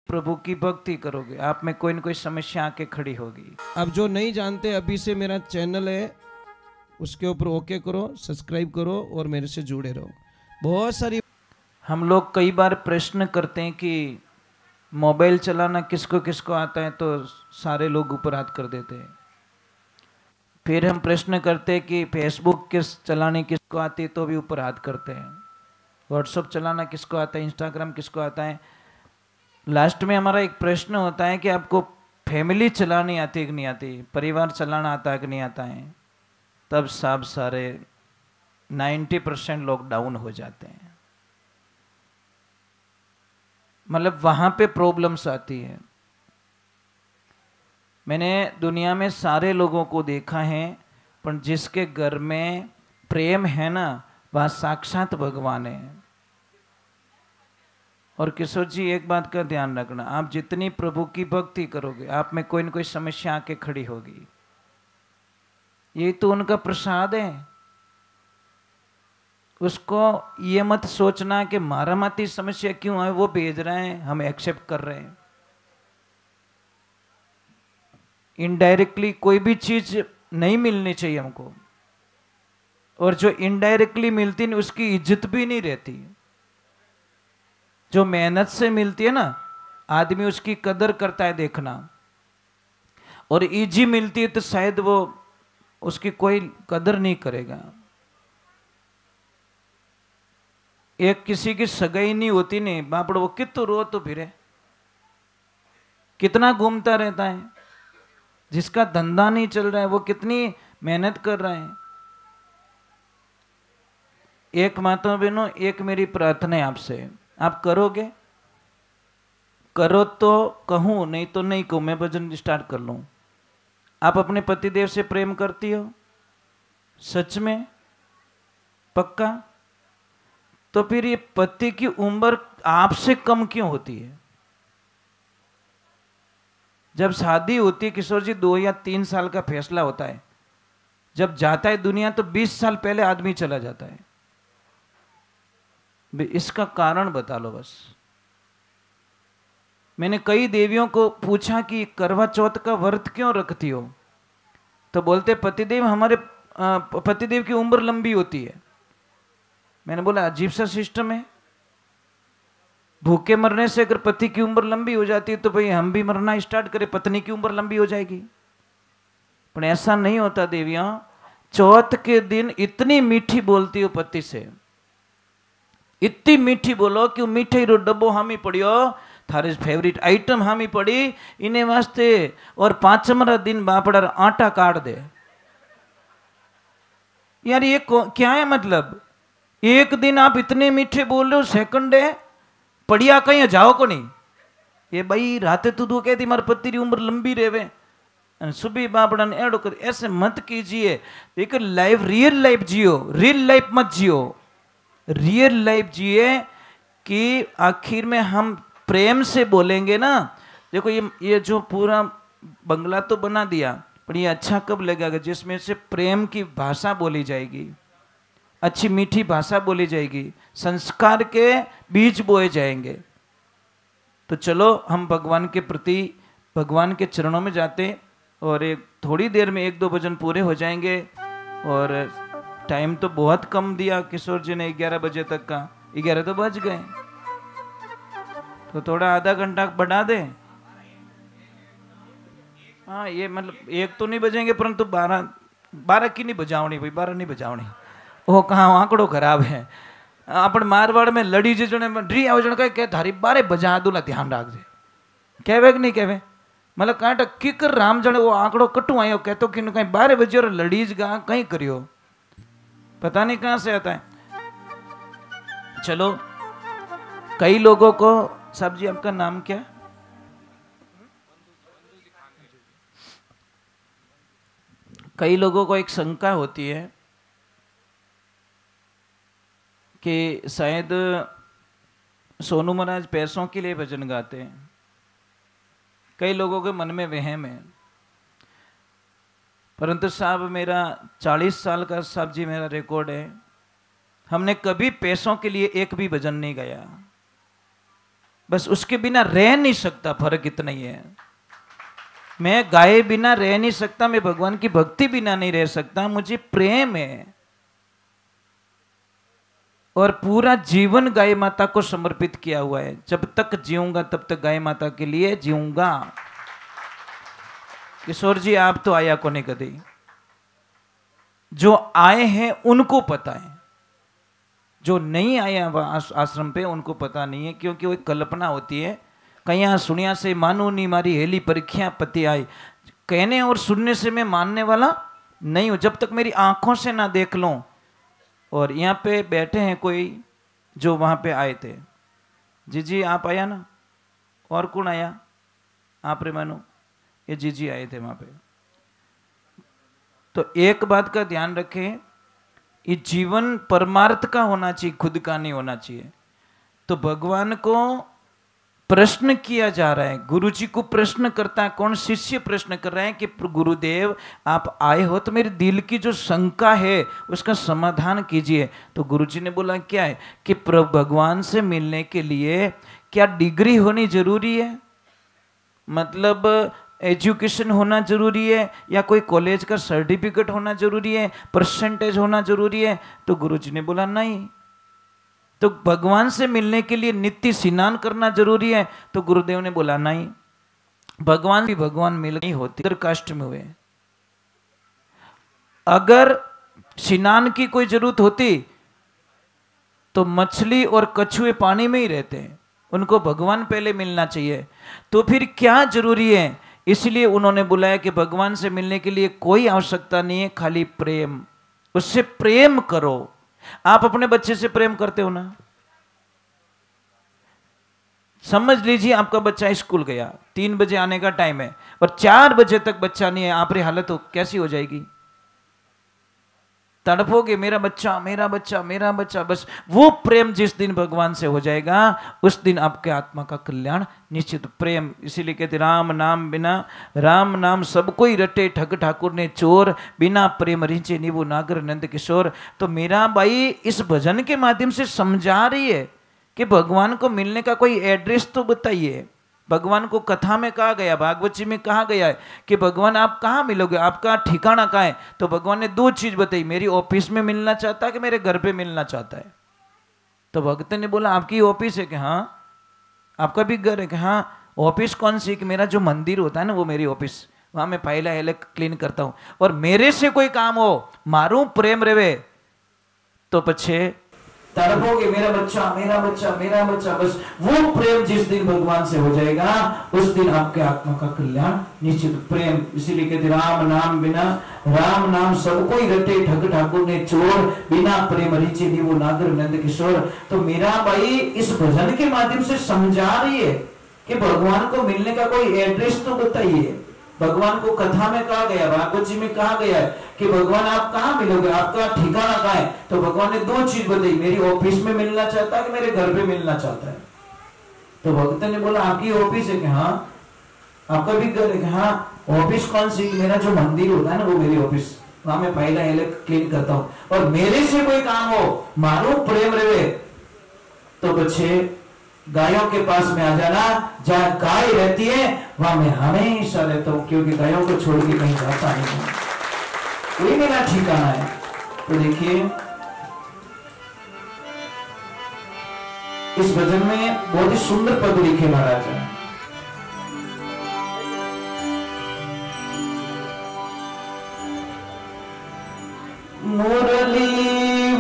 प्रभु की भक्ति करोगे, आप में कोई न कोई समस्या आके खड़ी होगी। अब जो नहीं जानते, अभी से मेरा चैनल है उसके ऊपर ओके करो, सब्सक्राइब करो और मेरे से जुड़े रहो। बहुत सारी हम लोग कई बार प्रश्न करते हैं कि मोबाइल चलाना किसको किसको आता है, तो सारे लोग ऊपर हाथ कर देते हैं। फिर हम प्रश्न करते हैं कि फेसबुक चलाने किसको आती है, तो भी ऊपर हाथ करते हैं। व्हाट्सअप चलाना किसको आता है, इंस्टाग्राम किसको आता है। लास्ट में हमारा एक प्रश्न होता है कि आपको फैमिली चलानी आती है कि नहीं आती, परिवार चलाना आता है कि नहीं आता है। तब सब सारे 90% लोग डाउन हो जाते हैं। मतलब वहां पे प्रॉब्लम्स आती है। मैंने दुनिया में सारे लोगों को देखा है, पर जिसके घर में प्रेम है ना, वह साक्षात भगवान है। और किशोर जी, एक बात का ध्यान रखना, आप जितनी प्रभु की भक्ति करोगे, आप में कोई न कोई समस्या आके खड़ी होगी। ये तो उनका प्रसाद है। उसको ये मत सोचना कि मारा माती समस्या क्यों है, वो भेज रहे हैं, हम एक्सेप्ट कर रहे हैं। इनडायरेक्टली कोई भी चीज नहीं मिलनी चाहिए हमको, और जो इनडायरेक्टली मिलती नहीं उसकी इज्जत भी नहीं रहती। जो मेहनत से मिलती है ना, आदमी उसकी कदर करता है, देखना। और इजी मिलती है तो शायद वो उसकी कोई कदर नहीं करेगा। एक किसी की सगाई नहीं होती नहीं बापड़, वो कितना रो तो फिरे, कितना घूमता रहता है। जिसका धंधा नहीं चल रहा है वो कितनी मेहनत कर रहा है। एक माता बहनों, एक मेरी प्रार्थना है आपसे, आप करोगे? करो तो कहूं, नहीं तो नहीं कहूं, मैं भजन स्टार्ट कर लूं। आप अपने पतिदेव से प्रेम करती हो सच में, पक्का? तो फिर ये पति की उम्र आपसे कम क्यों होती है? जब शादी होती है किशोर जी, 2 या 3 साल का फैसला होता है। जब जाता है दुनिया तो 20 साल पहले आदमी चला जाता है। इसका कारण बता लो बस। मैंने कई देवियों को पूछा कि करवा चौथ का व्रत क्यों रखती हो, तो बोलते पतिदेव हमारे पतिदेव की उम्र लंबी होती है। मैंने बोला अजीब सा सिस्टम है। भूखे मरने से अगर पति की उम्र लंबी हो जाती है तो भाई हम भी मरना स्टार्ट करें, पत्नी की उम्र लंबी हो जाएगी। पर ऐसा नहीं होता देवियां। चौथ के दिन इतनी मीठी बोलती हो पति से, इतनी मीठी बोलो कि मीठे रो डब्बो हामी पड़ियो, थारे फेवरेट आइटम हामी पड़ी इन्हें वास्ते, और 5वां दिन बापड़ा आटा काट दे। यार ये क्या है मतलब? एक दिन आप इतने मीठे बोल रहे हो, सेकंड डे पड़िया कहीं जाओ को नहीं। ये भाई राते तू कहती मार पति की उम्र लंबी रेवे, सुबह बापड़ा ने एडो कर। ऐसे मत कीजिए। एक लाइफ, रियल लाइफ जियो, रियल लाइफ मत जियो। रियल लाइफ जिए कि आखिर में हम प्रेम से बोलेंगे ना। देखो ये जो पूरा बंगला तो बना दिया, पर ये अच्छा कब लगेगा जिसमें से प्रेम की भाषा बोली जाएगी, अच्छी मीठी भाषा बोली जाएगी, संस्कार के बीज बोए जाएंगे। तो चलो हम भगवान के प्रति, भगवान के चरणों में जाते, और एक थोड़ी देर में 1-2 भजन पूरे हो जाएंगे। और टाइम तो बहुत कम दिया किशोर जी ने, 11 बजे तक का, 11 तो बज गए, तो थोड़ा आधा घंटा बढ़ा दे। हाँ ये मतलब 1 तो नहीं बजेंगे, परंतु 12 की नहीं बजावनी भाई, 12 नहीं बजावनी। वो कहाँ आंकड़ो खराब है। अपन मारवाड़ में लड़ी जे जने ड्री आओ जन कहे थारी 12 बजा दूला, ध्यान राख जे, कहवे कि नहीं कहवे। मतलब कांटा किकर राम जने वो आंकड़ो कटू आयो कहतो कि कहीं 12 बजे और लड़ीज गा कहीं करियो, पता नहीं कहां से आता है। चलो कई लोगों को, साहब जी आपका नाम क्या? कई लोगों को एक शंका होती है कि शायद सोनू महाराज पैसों के लिए भजन गाते हैं। कई लोगों के मन में वहम है, परंतु साहब मेरा 40 साल का, साहब जी मेरा रिकॉर्ड है, हमने कभी पैसों के लिए एक भी भजन नहीं गाया। बस उसके बिना रह नहीं सकता, फर्क इतना ही है। मैं गाय बिना रह नहीं सकता, मैं भगवान की भक्ति बिना नहीं रह सकता, मुझे प्रेम है और पूरा जीवन गाय माता को समर्पित किया हुआ है। जब तक जीऊंगा तब तक गाय माता के लिए जीऊंगा। किशोर जी आप तो आया को नहीं कभी, जो आए हैं उनको पता है, जो नहीं आया आश्रम पे उनको पता नहीं है, क्योंकि वो एक कल्पना होती है। कहीं सुनिया से मानू नहीं मारी हेली परीक्षा पति आई, कहने और सुनने से मैं मानने वाला नहीं हूं, जब तक मेरी आंखों से ना देख लूं। और यहाँ पे बैठे हैं कोई जो वहां पे आए थे, जी आप आया ना, और कौन आया, आप रे मानो, ये जी आए थे वहां पे। तो एक बात का ध्यान रखें, ये जीवन परमार्थ का होना चाहिए, खुद का नहीं होना चाहिए। तो भगवान को प्रश्न किया जा रहा है, गुरु जी को प्रश्न करता है, कौन, शिष्य प्रश्न कर रहे हैं कि गुरुदेव आप आए हो तो मेरे दिल की जो शंका है उसका समाधान कीजिए। तो गुरु जी ने बोला क्या है कि भगवान से मिलने के लिए क्या डिग्री होनी जरूरी है, मतलब एजुकेशन होना जरूरी है, या कोई कॉलेज का सर्टिफिकेट होना जरूरी है, परसेंटेज होना जरूरी है? तो गुरु जी ने बोला नहीं। तो भगवान से मिलने के लिए नित्य स्नान करना जरूरी है? तो गुरुदेव ने बोला नहीं। भगवान भी भगवान मिल नहीं होती, अगर कष्ट में हुए, अगर स्नान की कोई जरूरत होती तो मछली और कछुए पानी में ही रहते हैं, उनको भगवान पहले मिलना चाहिए। तो फिर क्या जरूरी है? इसलिए उन्होंने बुलाया कि भगवान से मिलने के लिए कोई आवश्यकता नहीं है, खाली प्रेम, उससे प्रेम करो। आप अपने बच्चे से प्रेम करते हो ना? समझ लीजिए आपका बच्चा स्कूल गया, 3 बजे आने का टाइम है और 4 बजे तक बच्चा नहीं है, आपकी हालत कैसी हो जाएगी? तड़पोगे, मेरा बच्चा मेरा बच्चा मेरा बच्चा। बस वो प्रेम जिस दिन भगवान से हो जाएगा उस दिन आपके आत्मा का कल्याण निश्चित। प्रेम, इसीलिए कहते राम नाम बिना, राम नाम सब कोई रटे, ठग ठाकुर ने चोर, बिना प्रेम रिंचे नीबू नागर नंद किशोर। तो मेरा भाई इस भजन के माध्यम से समझा रही है कि भगवान को मिलने का कोई एड्रेस तो बताइए। भगवान को कथा में कहा गया, भागवत जी में कहा गया है कि भगवान आप कहाँ मिलोगे, आपका ठिकाना कहाँ है? तो भगवान ने 2 चीज बताई, मेरी ऑफिस में मिलना चाहता है कि मेरे घर पे मिलना चाहता है? तो भक्त ने बोला आपकी ऑफिस है कि हाँ? आपका भी घर है कि हाँ? ऑफिस कौन सी? कि मेरा जो मंदिर होता है ना वो मेरी ऑफिस, वहां मैं फाइल हेले क्लीन करता हूँ, और मेरे से कोई काम हो, मारू प्रेम रेवे तो पछे तड़पोगे, मेरा बच्चा मेरा बच्चा मेरा बच्चा। बस वो प्रेम जिस दिन भगवान से हो जाएगा उस दिन आपके आत्मा का कल्याण निश्चित। प्रेम, इसीलिए कहते राम नाम बिना, राम नाम सब कोई रटे, ठग ठाकुर ने चोर, बिना प्रेम रिचे नीवो नागर नंद किशोर। तो मेरा भाई इस भजन के माध्यम से समझा रही है कि भगवान को मिलने का कोई एड्रेस तो बताइए। भगवान को कथा में कहा गया, भागवत जी में कहा गया है कि भगवान आप कहाँ मिलोगे, आपका ठिकाना कहाँ है? तो भगवान ने 2 चीज बताई, मेरी ऑफिस में मिलना चाहता है कि मेरे घर पे मिलना चाहता है? तो भक्त ने बोला आपकी ऑफिस है कि हाँ? आपका भी घर है कि हाँ? ऑफिस कौन सी? मेरा जो मंदिर होता है ना वो मेरी ऑफिस, वहां मैं फाइल हेले क्लीन करता हूँ, और मेरे से कोई काम हो, मानो प्रेम रहे तो बच्चे गायों के पास में आ जाना, जहां गाय रहती है वहां मैं हमेशा रहता हूं, क्योंकि गायों को छोड़ के कहीं जाता नहीं हूं, वही मेरा ठिकाना है। तो देखिए इस भजन में बहुत ही सुंदर पद लिखे महाराज हैं। मुरली